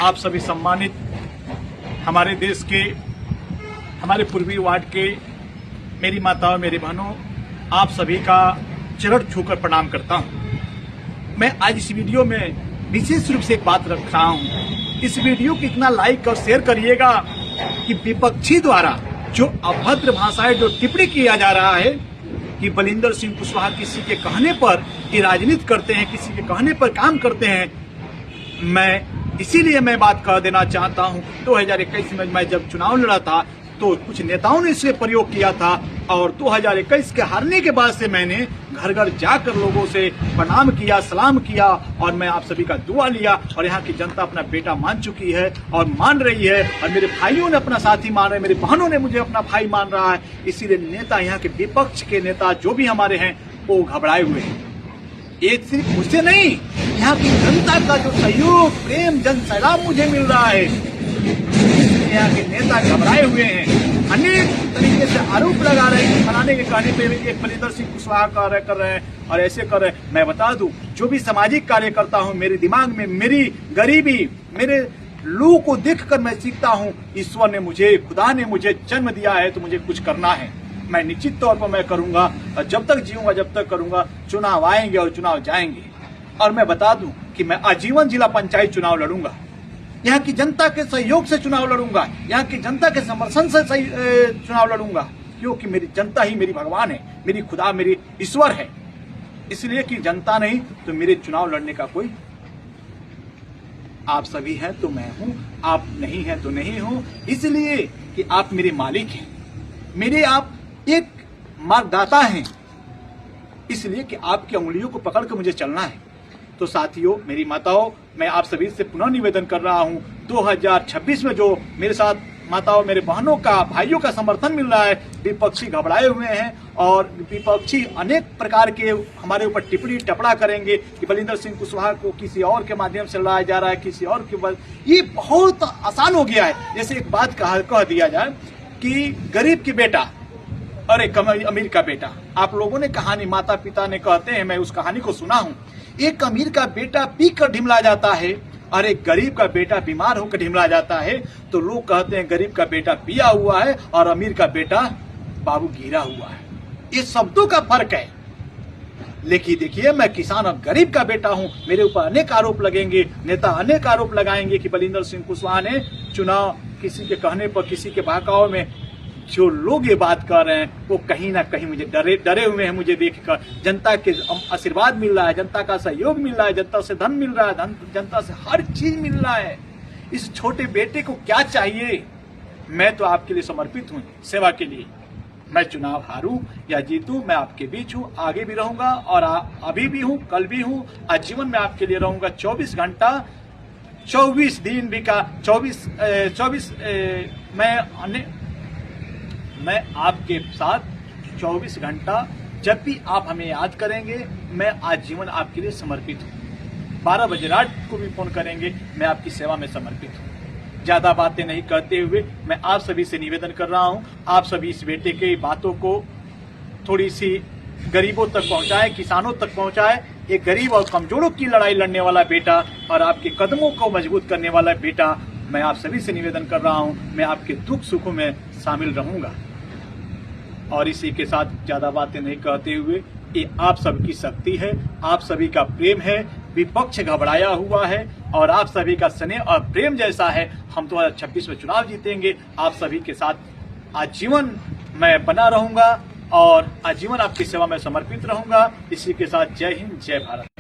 आप सभी सम्मानित हमारे देश के, हमारे पूर्वी वार्ड के मेरी माताओं, मेरी बहनों, आप सभी का चरण छूकर प्रणाम करता हूं। मैं आज इस वीडियो में विशेष रूप से एक बात रख रहा हूं। इस वीडियो को इतना लाइक और शेयर करिएगा कि विपक्षी द्वारा जो अभद्र भाषाएं जो टिप्पणी किया जा रहा है कि बलिंदर सिंह कुशवाहा किसी के कहने पर ये राजनीति करते हैं, किसी के कहने पर काम करते हैं, इसीलिए मैं बात कह देना चाहता हूं। 2021 में मैं जब चुनाव लड़ा था तो कुछ नेताओं ने इसे प्रयोग किया था और 2021 के हारने के बाद से मैंने घर घर जाकर लोगों से प्रणाम किया, सलाम किया और मैं आप सभी का दुआ लिया और यहाँ की जनता अपना बेटा मान चुकी है और मान रही है और मेरे भाइयों ने अपना साथी मान रहे हैं, मेरी बहनों ने मुझे अपना भाई मान रहा है। इसीलिए नेता, यहाँ के विपक्ष के नेता जो भी हमारे हैं वो घबराए हुए हैं। ये सिर्फ मुझसे नहीं, यहाँ की जनता का जो सहयोग, प्रेम, जन सैलाब मुझे मिल रहा है, यहाँ के नेता घबराए हुए हैं। अनेक तरीके से आरोप लगा रहे हैं, फलाने के कहने पे एक बलिंदर सिंह कुशवाहा कार्य कर रहे हैं और ऐसे कर रहे हैं। मैं बता दूं, जो भी सामाजिक कार्य करता हूं, मेरे दिमाग में मेरी गरीबी, मेरे लोगों को देखकर मैं सीखता हूं। ईश्वर ने मुझे, खुदा ने मुझे जन्म दिया है तो मुझे कुछ करना है। मैं निश्चित तौर पर मैं करूंगा और जब तक जीऊंगा जब तक करूंगा। चुनाव आएंगे और चुनाव जाएंगे और मैं बता दूं कि मैं आजीवन जिला पंचायत चुनाव लड़ूंगा। यहाँ की जनता के सहयोग से चुनाव लड़ूंगा, यहाँ की जनता के समर्थन से चुनाव लड़ूंगा, क्योंकि मेरी जनता ही मेरी भगवान है, मेरी खुदा, मेरी ईश्वर है। इसलिए कि जनता नहीं तो मेरे चुनाव लड़ने का कोई, आप सभी हैं तो मैं हूं, आप नहीं हैं तो नहीं हूं। इसलिए कि आप मेरे मालिक हैं, मेरे आप एक मार्गदाता हैं, इसलिए कि आपकी उंगलियों को पकड़ कर मुझे चलना है। तो साथियों, मेरी माताओं, मैं आप सभी से पुनः निवेदन कर रहा हूं, 2026 में जो मेरे साथ माताओं, मेरे बहनों का, भाइयों का समर्थन मिल रहा है, विपक्षी घबराए हुए हैं और विपक्षी अनेक प्रकार के हमारे ऊपर टिप्पणी टपड़ा करेंगे कि बलिंदर सिंह कुशवाहा को किसी और के माध्यम से लड़ाया जा रहा है, किसी और के। ये बहुत आसान हो गया है। जैसे एक बात कह दिया जाए कि गरीब की बेटा और एक अमीर का बेटा। आप लोगों ने कहानी, माता पिता ने कहते हैं, मैं उस कहानी को सुना हूं। एक अमीर का बेटा पी कर ढिमला जाता है और एक गरीब का बेटा बीमार होकर ढिमला जाता है, तो लोग कहते हैं गरीब का बेटा पिया हुआ है और अमीर का बेटा बाबू गिरा हुआ है। ये शब्दों का फर्क है। लेकिन देखिए, मैं किसान और गरीब का बेटा हूं, मेरे ऊपर अनेक आरोप लगेंगे, नेता अनेक आरोप लगाएंगे कि बलिंदर सिंह कुशवाहा ने चुनाव किसी के कहने पर, किसी के बहकावे में, जो लोग ये बात कर रहे हैं वो कहीं ना कहीं मुझे डरे हुए हैं। मुझे देखकर जनता के आशीर्वाद मिल रहा है, जनता का सहयोग मिल रहा है, जनता से धन मिल रहा है, जनता से हर चीज मिल रहा है। इस छोटे बेटे को क्या चाहिए? मैं तो आपके लिए समर्पित हूँ, सेवा के लिए। मैं चुनाव हारूं या जीतूं, मैं आपके बीच हूँ, आगे भी रहूंगा और अभी भी हूँ, कल भी हूँ, आजीवन में आपके लिए रहूंगा। 24 घंटा, 24 दिन भी का 24 मैं आपके साथ 24 घंटा, जब भी आप हमें याद करेंगे, मैं आजीवन आपके लिए समर्पित हूँ। 12 बजे रात को भी फोन करेंगे, मैं आपकी सेवा में समर्पित हूँ। ज्यादा बातें नहीं करते हुए मैं आप सभी से निवेदन कर रहा हूँ, आप सभी इस बेटे की बातों को थोड़ी सी गरीबों तक पहुँचाएं, किसानों तक पहुँचाएं। एक गरीब और कमजोरों की लड़ाई लड़ने वाला बेटा और आपके कदमों को मजबूत करने वाला बेटा, मैं आप सभी से निवेदन कर रहा हूँ, मैं आपके दुख सुखों में शामिल रहूंगा। और इसी के साथ ज्यादा बातें नहीं कहते हुए, ये आप सबकी शक्ति है, आप सभी का प्रेम है, विपक्ष घबराया हुआ है और आप सभी का स्नेह और प्रेम जैसा है। हम 2026 में चुनाव जीतेंगे, आप सभी के साथ आजीवन मैं बना रहूंगा और आजीवन आपकी सेवा में समर्पित रहूंगा। इसी के साथ जय हिंद, जय भारत।